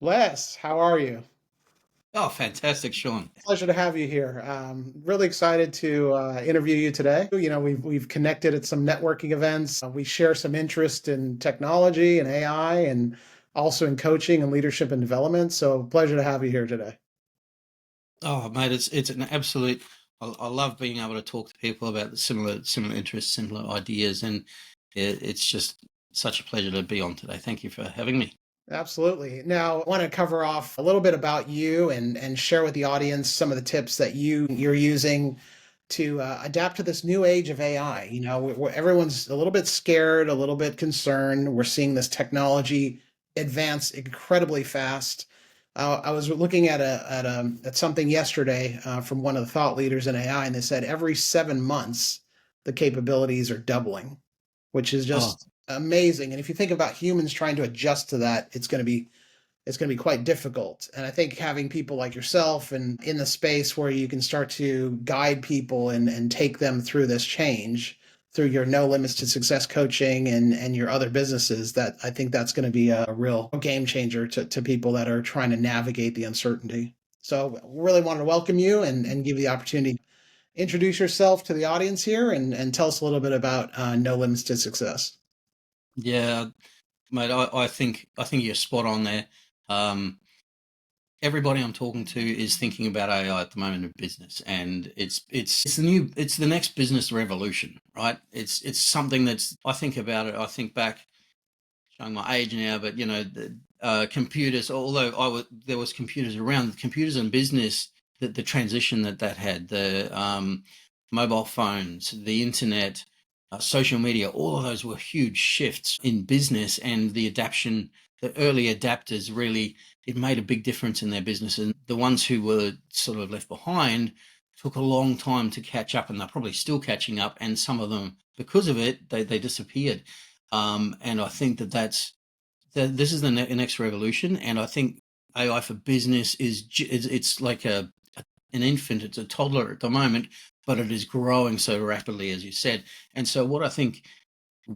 Les, how are you? Oh, fantastic, Sean. Pleasure to have you here. Really excited to interview you today. You know, we've connected at some networking events. We share some interest in technology and AI, and also in coaching and leadership and development. So, pleasure to have you here today. Oh, mate, it's an absolute. I love being able to talk to people about the similar interests, similar ideas, and it's just such a pleasure to be on today. Thank you for having me. Absolutely. Now, I want to cover off a little bit about you and share with the audience some of the tips that you're using to adapt to this new age of AI. You know, everyone's a little bit scared, a little bit concerned. We're seeing this technology advance incredibly fast. I was looking at something yesterday from one of the thought leaders in AI, and they said every 7 months the capabilities are doubling, which is Oh, just amazing. And if you think about humans trying to adjust to that, it's going to be quite difficult. And I think having people like yourself and in the space where you can start to guide people and take them through this change through your no limits to success coaching and your other businesses, that I think that's going to be a real game changer to people that are trying to navigate the uncertainty. So really wanted to welcome you and give you the opportunity to introduce yourself to the audience here and tell us a little bit about no limits to success. yeah, mate. I think you're spot on there. Um, Everybody I'm talking to is thinking about AI at the moment in business, and it's the next business revolution, right? It's something that's I think about it. I think back showing my age now, but computers. Although there was computers around, computers and business. The transition that had the mobile phones, the internet, social media. All of those were huge shifts in business, and the adaptation. The early adapters really it made a big difference in their business, and the ones who were sort of left behind took a long time to catch up, and they're probably still catching up. And some of them, because of it, they disappeared. And I think this is the next revolution. And I think AI for business it's like an infant, it's a toddler at the moment, but it is growing so rapidly, as you said. And so, what I think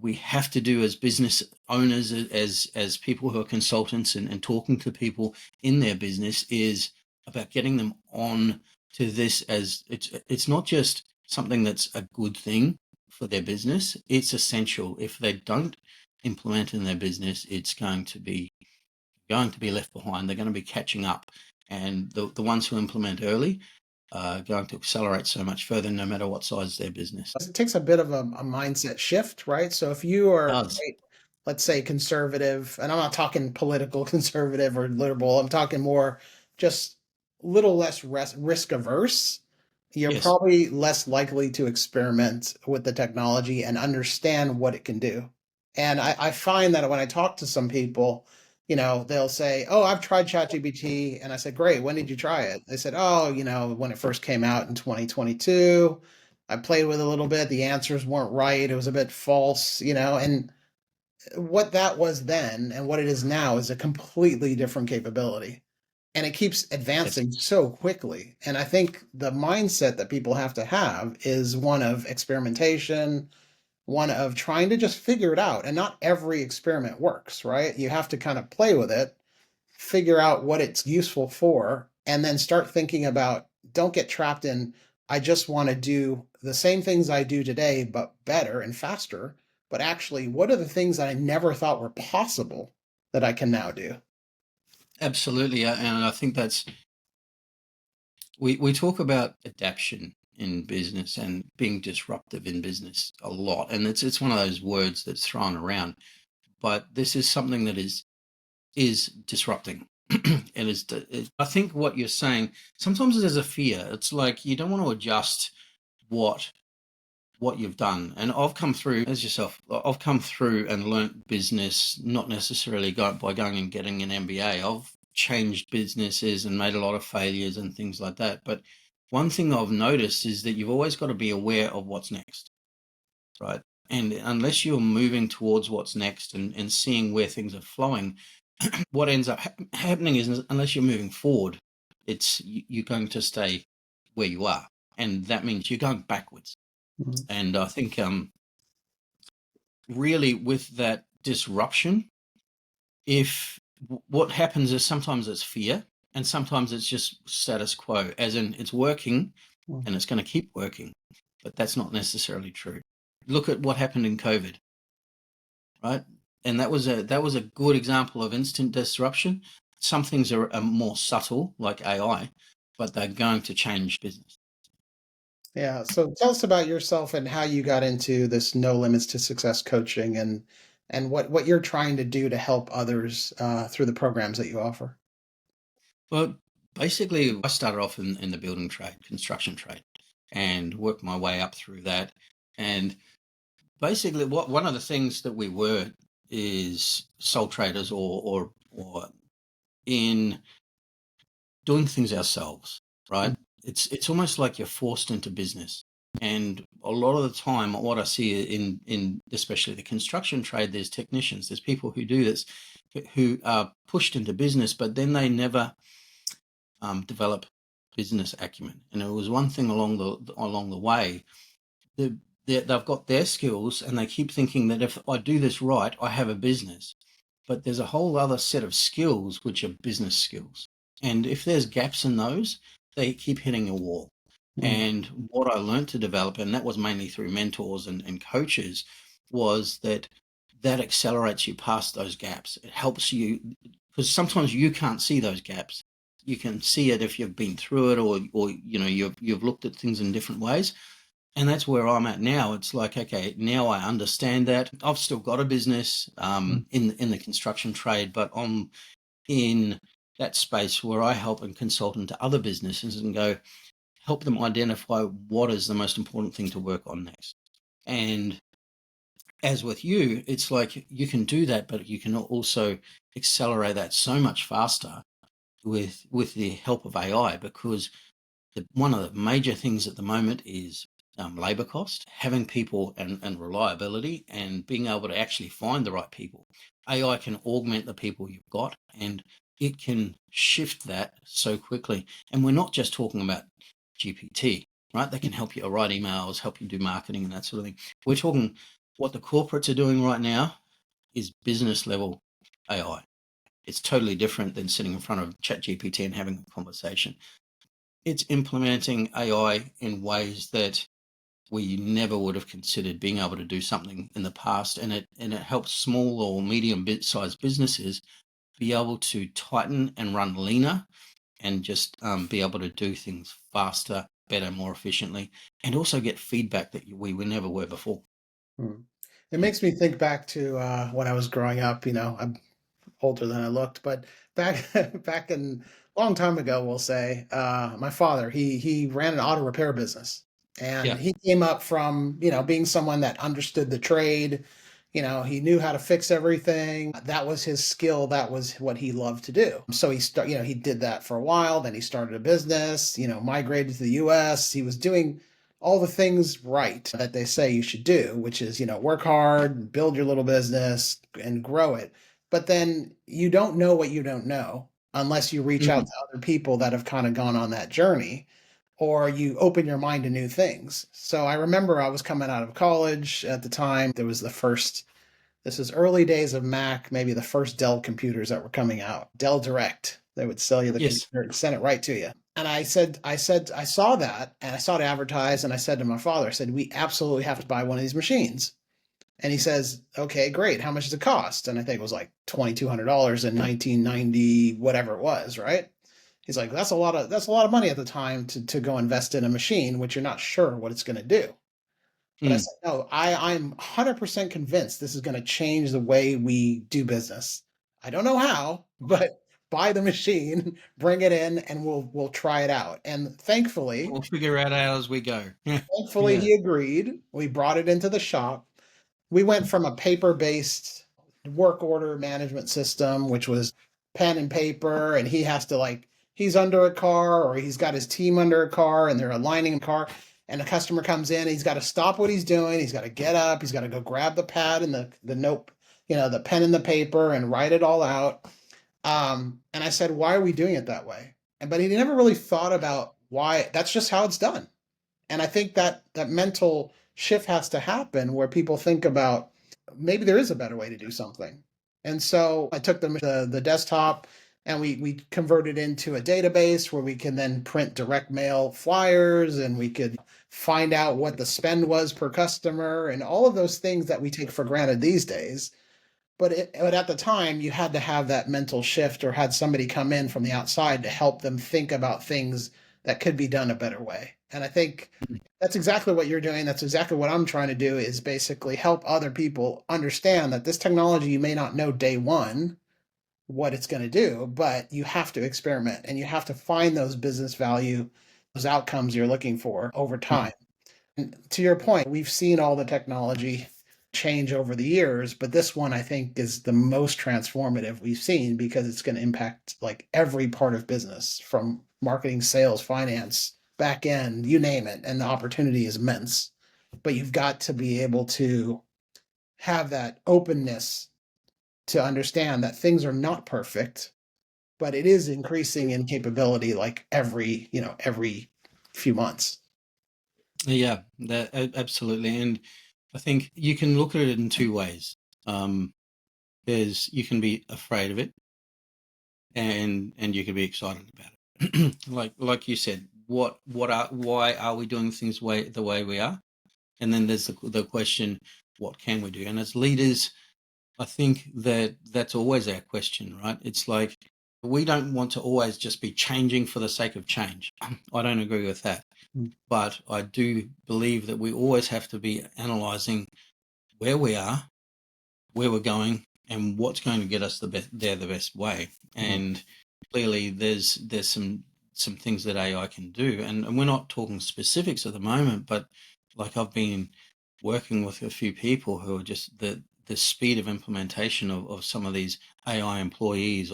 we have to do as business owners, as people who are consultants and talking to people in their business, is about getting them on to this. As it's not just something that's a good thing for their business, it's essential. If they don't implement in their business, it's going to be left behind. They're going to be catching up, and the ones who implement early are going to accelerate so much further, no matter what size their business. It takes a bit of a mindset shift, right? So if you It are does. quite, let's say, conservative, and I'm not talking political conservative or liberal, I'm talking more just little less risk averse, you're Yes. probably less likely to experiment with the technology and understand what it can do. And I find that when I talk to some people, you know, they'll say, "Oh, I've tried ChatGPT," and I said, "Great, when did you try it?" They said, "Oh, you know, when it first came out in 2022." I played with it a little bit. The answers weren't right. It was a bit false, you know, and what that was then and what it is now is a completely different capability. And it keeps Yes. advancing so quickly. And I think the mindset that people have to have is one of experimentation, one of trying to just figure it out. And not every experiment works, right? You have to kind of play with it, figure out what it's useful for, and then start thinking about, don't get trapped in, I just want to do the same things I do today, but better and faster. But actually, what are the things that I never thought were possible that I can now do? Absolutely. And I think we talk about adaptation in business and being disruptive in business a lot. And it's one of those words that's thrown around. But this is something that is disrupting. And I think what you're saying, sometimes there's a fear. It's like you don't want to adjust what what you've done. And I've come through, as yourself, I've come through and learnt business, not necessarily by going and getting an MBA. I've changed businesses and made a lot of failures and things like that. But one thing I've noticed is that you've always got to be aware of what's next, right? And unless you're moving towards what's next and seeing where things are flowing, what ends up happening is unless you're moving forward, you're going to stay where you are. And that means you're going backwards. Mhm. And I think really with that disruption, if what happens is sometimes it's fear and sometimes it's just status quo, as in it's working Mm. and it's going to keep working, but that's not necessarily true. Look at what happened in COVID, right? And that was a good example of instant disruption. Some things are more subtle, like AI, but they're going to change business. Yeah. So tell us about yourself and how you got into this no limits to success coaching and what you're trying to do to help others through the programs that you offer. Well, basically, I started off in the building trade, construction trade, and worked my way up through that. And basically, what one of the things that we were is sole traders, or in doing things ourselves, Mm. right? It's almost like you're forced into business. And a lot of the time, what I see in especially the construction trade, there's technicians, there's people who do this, who are pushed into business, but then they never develop business acumen. And it was one thing along the way. The, they've got their skills, and they keep thinking that if I do this right, I have a business. But there's a whole other set of skills which are business skills. And if there's gaps in those, they keep hitting a wall. Mm. And what I learned to develop, and that was mainly through mentors and coaches, was that accelerates you past those gaps. It helps you, because sometimes you can't see those gaps. You can see it if you've been through it, or you've looked at things in different ways. And that's where I'm at now. It's like, okay, now I understand that. I've still got a business Mm. in the construction trade, but I'm in that space where I help and consult into other businesses and go help them identify what is the most important thing to work on next. And as with you, it's like you can do that, but you can also accelerate that so much faster with the help of AI, because one of the major things at the moment is labor cost, having people, and reliability, and being able to actually find the right people. AI can augment the people you've got, and it can shift that so quickly. And we're not just talking about GPT, right? They can help you write emails, help you do marketing and that sort of thing. We're talking what the corporates are doing right now is business level AI. It's totally different than sitting in front of ChatGPT and having a conversation. It's implementing AI in ways that we never would have considered being able to do something in the past, and it helps small or medium sized businesses be able to tighten and run leaner, and just be able to do things faster, better, more efficiently, and also get feedback that we were never were before. Mm. It makes me think back to when I was growing up. I'm older than I looked, but back back in a long time ago, we'll say, my father, he ran an auto repair business. And Yeah. he came up from, being someone that understood the trade. He knew how to fix everything. That was his skill. That was what he loved to do. So he did that for a while. Then he started a business, migrated to the US. He was doing all the things right that they say you should do, which is, work hard, build your little business and grow it. But then you don't know what you don't know unless you reach out Mhm. to other people that have kind of gone on that journey, or you open your mind to new things. So I remember I was coming out of college at the time. There was this is early days of Mac, maybe the first Dell computers that were coming out, Dell Direct. They would sell you the Yes. computer and send it right to you. And I saw that and I saw it advertised, and I said to my father, I said, we absolutely have to buy one of these machines. And he says, okay, great. How much does it cost? And I think it was like $2,200 in 1990, whatever it was, right? He's like, that's a lot of money at the time to go invest in a machine, which you're not sure what it's going to do. But I Mm. said, no, I'm 100% convinced this is going to change the way we do business. I don't know how, but buy the machine, bring it in, and we'll try it out. And thankfully, We'll figure it out as we go. thankfully Yeah. he agreed. We brought it into the shop. We went from a paper-based work order management system, which was pen and paper, and he has to, like, he's under a car or he's got his team under a car and they're aligning a car, and the customer comes in, he's got to stop what he's doing, he's got to get up, he's got to go grab the pad and the note, the pen and the paper, and write it all out. And I said, why are we doing it that way? But he never really thought about why. That's just how it's done. And I think that mental shift has to happen where people think about maybe there is a better way to do something. And so I took the desktop and we converted into a database where we can then print direct mail flyers and we could find out what the spend was per customer and all of those things that we take for granted these days. But at the time, you had to have that mental shift or had somebody come in from the outside to help them think about things that could be done a better way. And I think that's exactly what you're doing. That's exactly what I'm trying to do is basically help other people understand that this technology, you may not know day one what it's going to do, but you have to experiment and you have to find those business value, those outcomes you're looking for over time. And to your point, we've seen all the technology change over the years, but this one I think is the most transformative we've seen because it's going to impact like every part of business from marketing, sales, finance, back end, you name it. And the opportunity is immense. But you've got to be able to have that openness to understand that things are not perfect, but it is increasing in capability like every few months. Yeah, that absolutely. And I think you can look at it in two ways. There's you can be afraid of it, and you can be excited about it. like you said, why are we doing things the way we are? And then there's the question, what can we do? And as leaders, I think that's always our question, right? It's like we don't want to always just be changing for the sake of change. I don't agree with that. But I do believe that we always have to be analyzing where we are, where we're going, and what's going to get us the best way. And clearly, there's some things that AI can do, and we're not talking specifics at the moment, but like I've been working with a few people who are just the speed of implementation of some of these AI employees,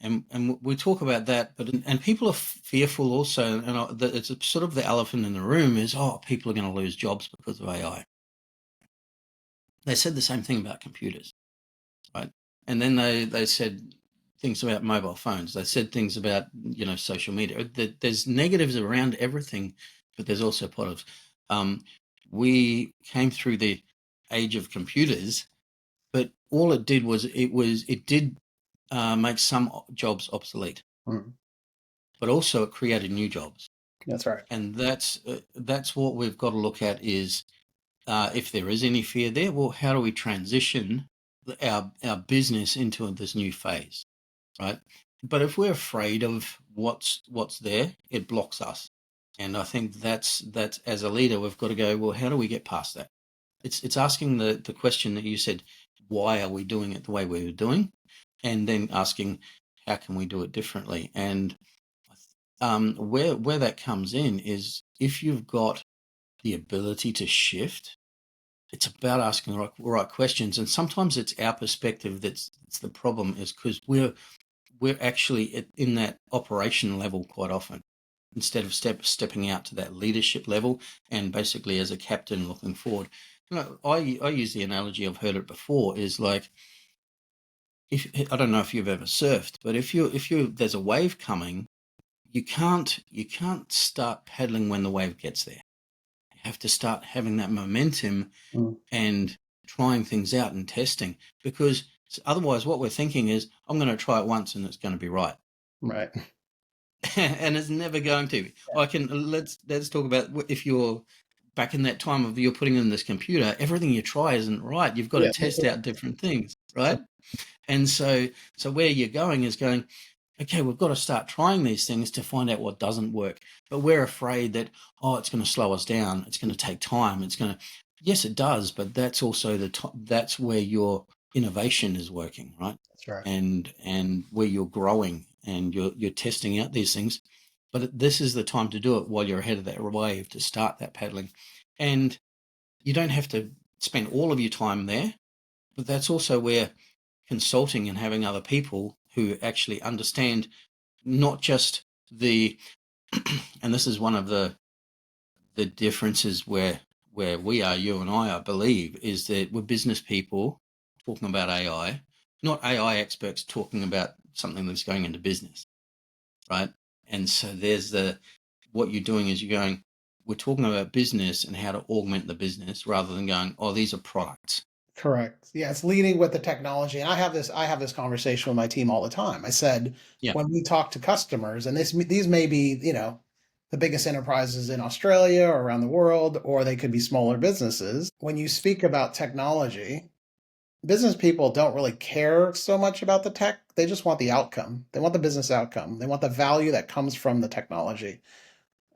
and we talk about that, but and people are fearful also, and it's sort of the elephant in the room is people are going to lose jobs because of AI. They said the same thing about computers, right? And then they said things about mobile phones. They said things about social media. There's negatives around everything, but there's also positives. We came through the age of computers, but all it did was it did make some jobs obsolete, but also it created new jobs. That's right. And that's what we've got to look at is if there is any fear there, well, how do we transition our business into this new phase, right? But if we're afraid of what's there, it blocks us. And I think that's as a leader, we've got to go, well, how do we get past that? It's asking the question that you said, why are we doing it the way we were doing? And then asking, how can we do it differently? And where that comes in is if you've got the ability to shift, it's about asking the right questions. And sometimes it's our perspective that's the problem, is because we're actually in that operation level quite often, instead of stepping out to that leadership level and basically as a captain looking forward. I use the analogy, I've heard it before, is like, if I don't know if you've ever surfed, but if you there's a wave coming, you can't start paddling when the wave gets there. You have to start having that momentum and trying things out and testing, because otherwise what we're thinking is, I'm going to try it once and it's going to be right. Right. And it's never going to. Let's talk about if you're back in that time of you're putting in this computer, everything you try isn't right. You've got to test out different things, right? And so where you're going is going, okay, we've got to start trying these things to find out what doesn't work. But we're afraid that, it's going to slow us down. It's going to take time. Yes, it does. But that's also that's where your innovation is working, right? That's right. And where you're growing and you're testing out these things. But this is the time to do it while you're ahead of that wave, to start that paddling. And you don't have to spend all of your time there, but that's also where consulting and having other people who actually understand not just and this is one of the differences where we are, you and I believe, is that we're business people talking about AI, not AI experts talking about something that's going into business, right? And so there's what you're doing is you're going, we're talking about business and how to augment the business rather than going, these are products. Correct. Yeah, it's leading with the technology. And I have this conversation with my team all the time. I said, Yeah. when we talk to customers, and these may be, the biggest enterprises in Australia or around the world, or they could be smaller businesses. When you speak about technology, business people don't really care so much about the tech. They just want the outcome. They want the business outcome. They want the value that comes from the technology.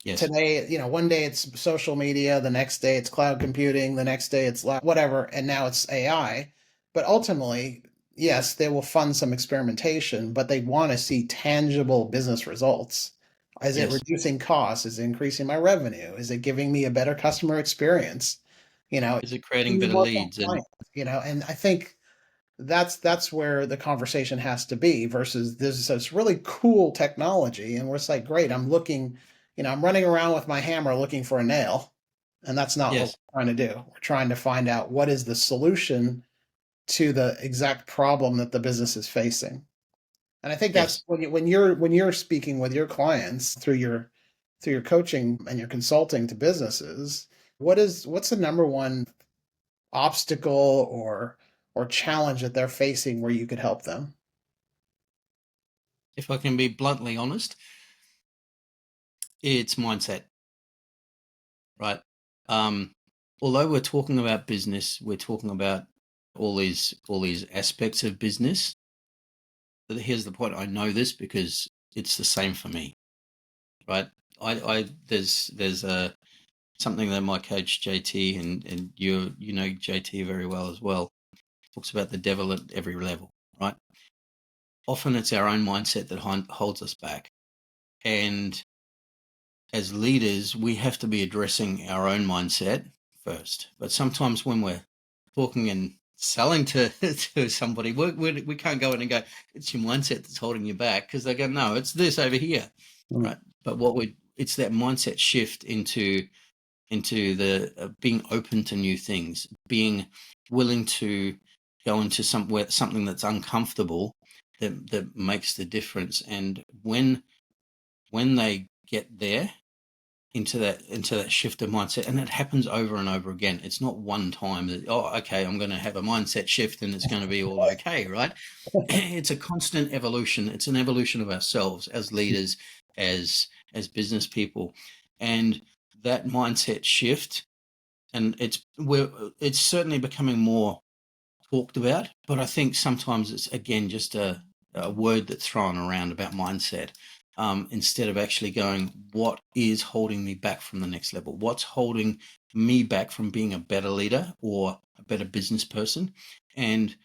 Yes. Today, one day it's social media, the next day it's cloud computing, the next day it's whatever, and now it's AI. But ultimately, yes, they will fund some experimentation, but they want to see tangible business results. Is it Yes. reducing costs? Is it increasing my revenue? Is it giving me a better customer experience? Is it creating Giving me better more leads? And compliance, and I think that's where the conversation has to be versus this really cool technology and we're just like, great, I'm running around with my hammer looking for a nail, and that's not what yes, we're trying to do. We're trying to find out what is the solution to the exact problem that the business is facing. And I think that's yes. when you're speaking with your clients through your coaching and your consulting to businesses, what's the number one obstacle or challenge that they're facing where you could help them? If I can be bluntly honest, it's mindset, right? Um, Although we're talking about business, we're talking about all these aspects of business. But here's the point: I know this because it's the same for me, right? I there's a something that my coach JT and you know JT very well as well talks about the devil at every level, right? Often it's our own mindset that holds us back, and as leaders, we have to be addressing our own mindset first. But sometimes when we're talking and selling to to somebody, we can't go in and go, "It's your mindset that's holding you back," because they go, "No, it's this over here," Mm. right? But it's that mindset shift into the being open to new things, being willing to go into something that's uncomfortable that makes the difference. And when they get there into that shift of mindset, and it happens over and over again. It's not one time that, oh, okay, I'm going to have a mindset shift and it's going to be all okay, right? It's a constant evolution. It's an evolution of ourselves as leaders, as business people, and that mindset shift. And it's certainly becoming more talked about, but I think sometimes it's again just a word that's thrown around about mindset, instead of actually going, what is holding me back from the next level? What's holding me back from being a better leader or a better business person? And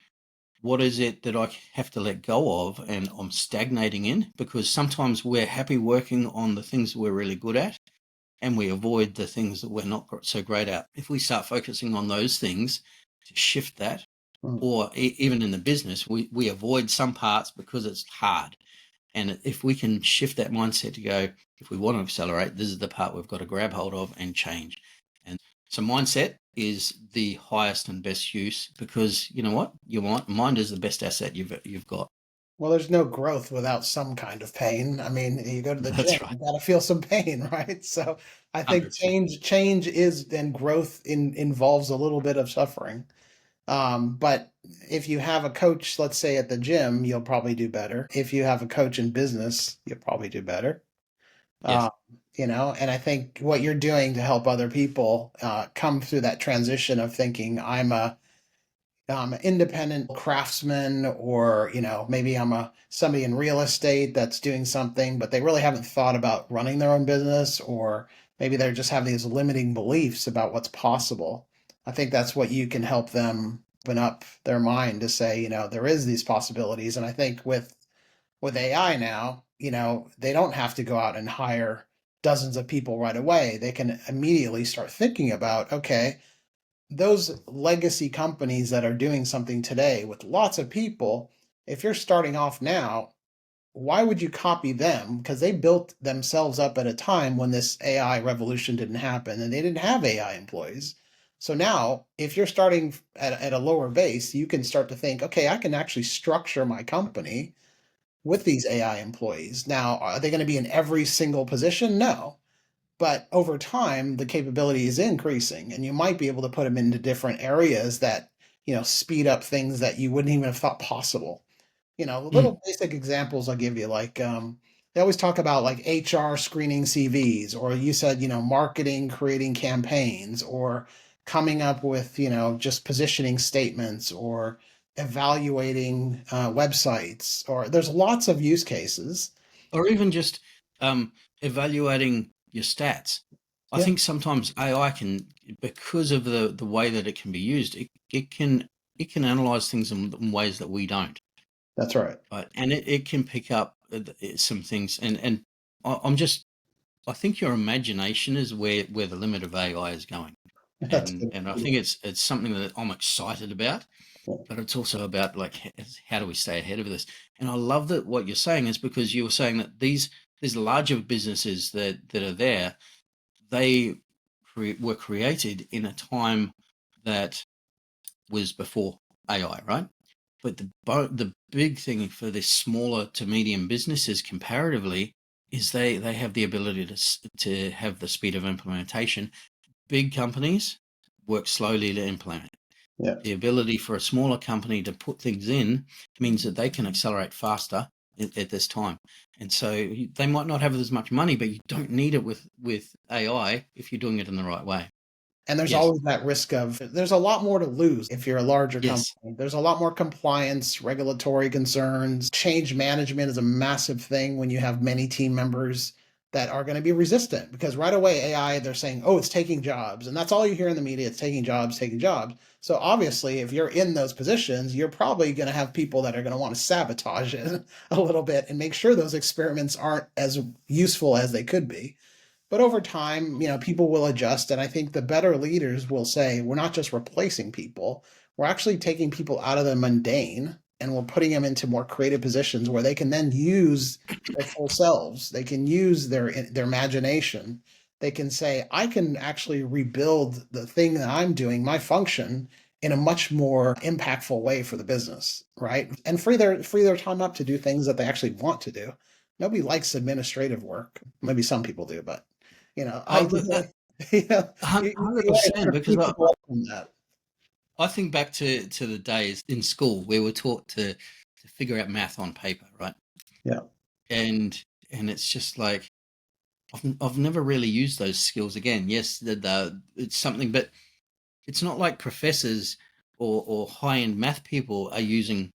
what is it that I have to let go of and I'm stagnating in? Because sometimes we're happy working on the things we're really good at and we avoid the things that we're not so great at. If we start focusing on those things to shift that, Mm. or even in the business, we avoid some parts because it's hard. And if we can shift that mindset to go, if we want to accelerate, this is the part we've got to grab hold of and change. And so mindset is the highest and best use because you know what? Your mind is the best asset you've got. Well, there's no growth without some kind of pain. I mean, you go to the gym, That's right. you got to feel some pain, right? So I think 100%. change is and growth involves a little bit of suffering. But if you have a coach, let's say at the gym, you'll probably do better. If you have a coach in business, you'll probably do better. Yes. Um, and I think what you're doing to help other people come through that transition of thinking I'm a independent craftsman, or maybe I'm a somebody in real estate that's doing something, but they really haven't thought about running their own business, or maybe they're just having these limiting beliefs about what's possible. I think that's what you can help them open up their mind to say, there is these possibilities. And I think with AI now, they don't have to go out and hire dozens of people right away. They can immediately start thinking about, okay, those legacy companies that are doing something today with lots of people, if you're starting off now, why would you copy them? Because they built themselves up at a time when this AI revolution didn't happen and they didn't have AI employees. So now, if you're starting at a lower base, you can start to think, okay, I can actually structure my company with these AI employees. Now, are they going to be in every single position? No. But over time, the capability is increasing, and you might be able to put them into different areas that speed up things that you wouldn't even have thought possible. Mm. Little basic examples I'll give you, like they always talk about like HR screening CVs, or you said, marketing, creating campaigns, or coming up with, just positioning statements, or evaluating websites, or there's lots of use cases. Or even just um, evaluating your stats. I Yeah, think sometimes AI can, because of the way that it can be used, it can analyze things in ways that we don't. that's right. Right? And it can pick up some things. And I'm just, I think your imagination is where the limit of AI is going. That's And good. I think it's something that I'm excited about, Yeah. but it's also about like how do we stay ahead of this. And I love that what you're saying is because you were saying that these larger businesses that are there, they were created in a time that was before AI, right? But the big thing for this smaller to medium businesses comparatively is they have the ability to have the speed of implementation. Big companies work slowly to implement. Yeah. The ability for a smaller company to put things in means that they can accelerate faster at this time. And so they might not have as much money, but you don't need it with AI if you're doing it in the right way. And there's Yes. always that risk of there's a lot more to lose if you're a larger company. Yes. There's a lot more compliance, regulatory concerns. Change management is a massive thing when you have many team members that are going to be resistant, because right away AI, they're saying, "Oh, it's taking jobs." And that's all you hear in the media, it's taking jobs, taking jobs. So obviously, if you're in those positions, you're probably going to have people that are going to want to sabotage it a little bit and make sure those experiments aren't as useful as they could be. But over time, people will adjust. And I think the better leaders will say, we're not just replacing people, we're actually taking people out of the mundane and we're putting them into more creative positions where they can then use their full selves. They can use their imagination. They can say, I can actually rebuild the thing that I'm doing, my function, in a much more impactful way for the business, right? And free their time up to do things that they actually want to do. Nobody likes administrative work. Maybe some people do, but Oh, look, ideally, you know, you want to 100%. kind of Because free people up from that. I think back to the days in school where we're taught to figure out math on paper, right? Yeah, And it's just like I've never really used those skills again. Yes, it's something, but it's not like professors or high end math people are using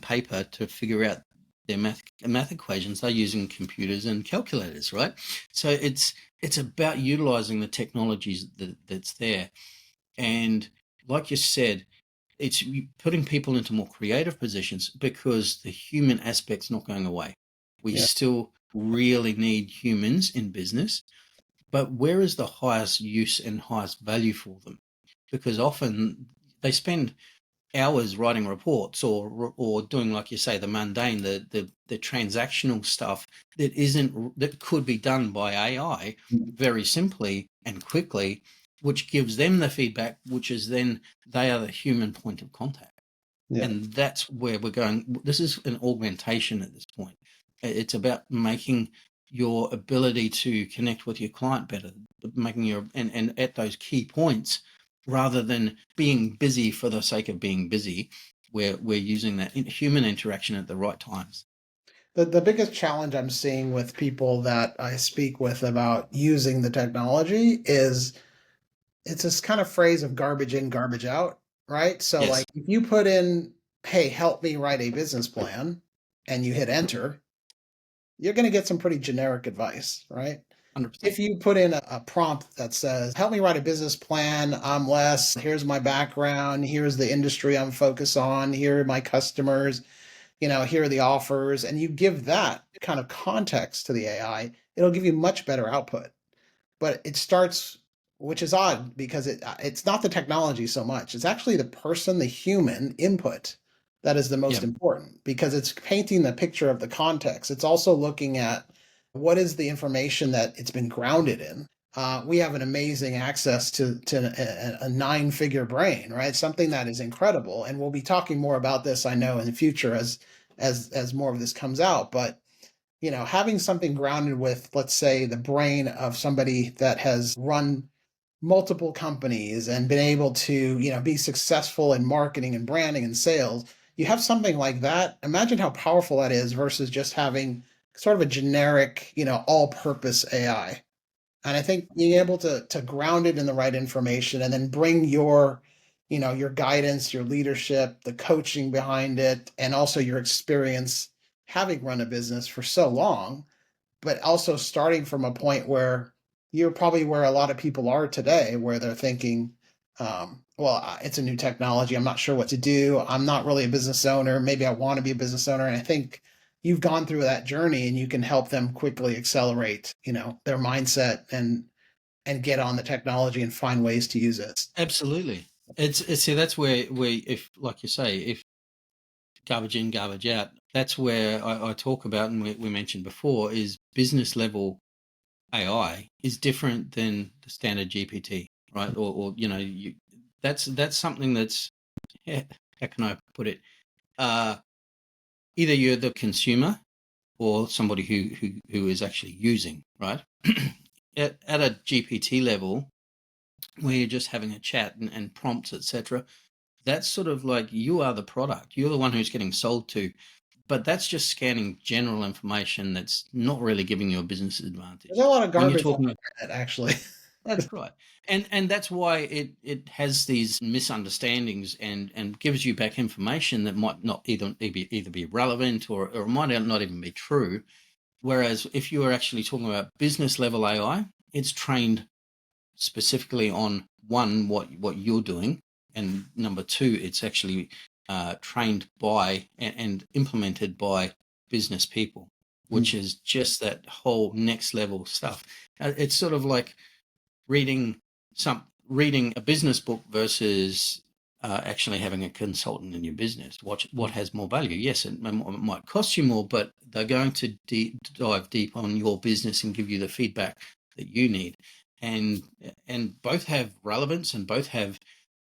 paper to figure out their math equations. They're using computers and calculators, right? So it's about utilizing the technologies that's there. And like you said, it's putting people into more creative positions because the human aspect's not going away. We yeah, still really need humans in business, but where is the highest use and highest value for them? Because often they spend hours writing reports or doing, like you say, the mundane, the transactional stuff that could be done by AI very simply and quickly, which gives them the feedback, which is then they are the human point of contact. yeah. And that's where we're going. This is an augmentation at this point. It's about making your ability to connect with your client better, making and at those key points, rather than being busy for the sake of being busy. We're using that human interaction at the right times. The biggest challenge I'm seeing with people that I speak with about using the technology is it's this kind of phrase of garbage in, garbage out, right? So Yes, like if you put in, hey, help me write a business plan, and you hit enter, you're going to get some pretty generic advice, right? 100%. If you put in a prompt that says, help me write a business plan, I'm Les, here's my background, here's the industry I'm focused on, here are my customers, here are the offers, and you give that kind of context to the AI, it'll give you much better output. But it starts, which is odd because it's not the technology so much. It's actually the person, the human input that is the most Yeah. important, because it's painting the picture of the context. It's also looking at what is the information that it's been grounded in. We have an amazing access to a nine-figure brain, right? Something that is incredible, and we'll be talking more about this, I know, in the future as more of this comes out. But having something grounded with, let's say, the brain of somebody that has run multiple companies and been able to, be successful in marketing and branding and sales, you have something like that. Imagine how powerful that is versus just having sort of a generic, all-purpose AI. And I think being able to ground it in the right information and then bring your guidance, your leadership, the coaching behind it, and also your experience having run a business for so long, but also starting from a point where you're probably where a lot of people are today, where they're thinking, well, it's a new technology. I'm not sure what to do. I'm not really a business owner. Maybe I want to be a business owner. And I think you've gone through that journey and you can help them quickly accelerate, their mindset and get on the technology and find ways to use it. Absolutely. It's see, that's where if, like you say, if garbage in, garbage out, that's where I talk about, and we mentioned before, is business level AI is different than the standard GPT, right? Or that's something that's, how can I put it? Either you're the consumer or somebody who is actually using, right? at a GPT level, where you're just having a chat and prompts, etc., that's sort of like you are the product. You're the one who's getting sold to, but that's just scanning general information that's not really giving you a business There's advantage. a lot of When you're garbage on talking, the internet, actually. that's right, and that's why it has these misunderstandings and gives you back information that might not either be relevant or might not even be true. Whereas if you are actually talking about business level AI, it's trained specifically on one, what you're doing, and number two, it's actually trained by and implemented by business people, which is just that whole next level stuff. It's sort of like reading reading a business book versus actually having a consultant in your business. What has more value? Yes, it might cost you more, but they're going to dive deep on your business and give you the feedback that you need. And both have relevance and both have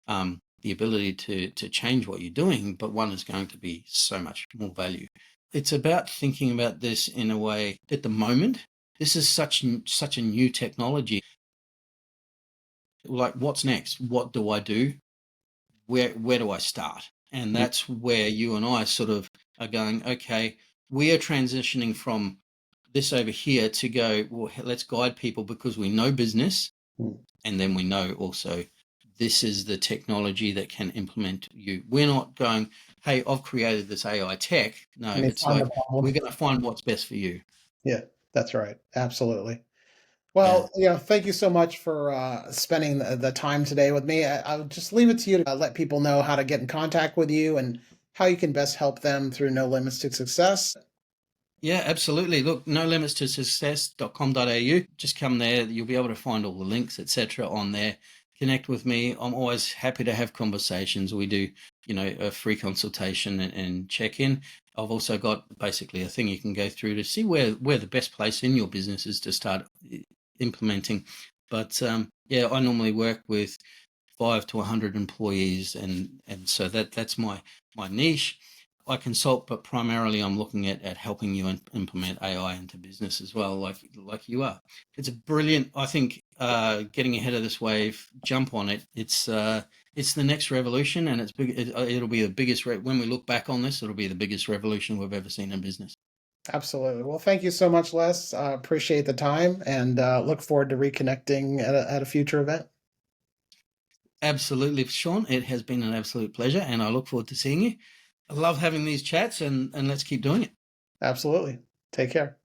the ability to change what you're doing, but one is going to be so much more value. It's about thinking about this in a way. At the moment, this is such a new technology. Like, what's next? What do I do? Where do I start? And that's where you and I sort of are going, okay, we are transitioning from this over here to go, well, let's guide people because we know business, and then we know also this is the technology that can implement you. We're not going, hey, I've created this AI tech. No, And they it's find the like, problem. we're going to find what's best for you. Yeah, that's right. Absolutely. Yeah. Well, thank you so much for spending the time today with me. I'll just leave it to you to let people know how to get in contact with you and how you can best help them through No Limits to Success. Yeah, absolutely. Look, no limits to success.com.au. Just come there. You'll be able to find all the links, etc., on there. Connect with me. I'm always happy to have conversations. We do, a free consultation and check in. I've also got basically a thing you can go through to see where the best place in your business is to start implementing. But yeah, I normally work with 5 to 100 employees, and so that's my niche. I consult, but primarily I'm looking at helping you implement AI into business as well, like you are. It's a brilliant, I think, getting ahead of this wave, jump on it. It's the next revolution, and it's big. It'll be the biggest. When we look back on this, it'll be the biggest revolution we've ever seen in business. Absolutely. Well, thank you so much, Les. Appreciate the time and look forward to reconnecting at a future event. Absolutely, Sean. It has been an absolute pleasure, and I look forward to seeing you. I love having these chats, and let's keep doing it. Absolutely. Take care.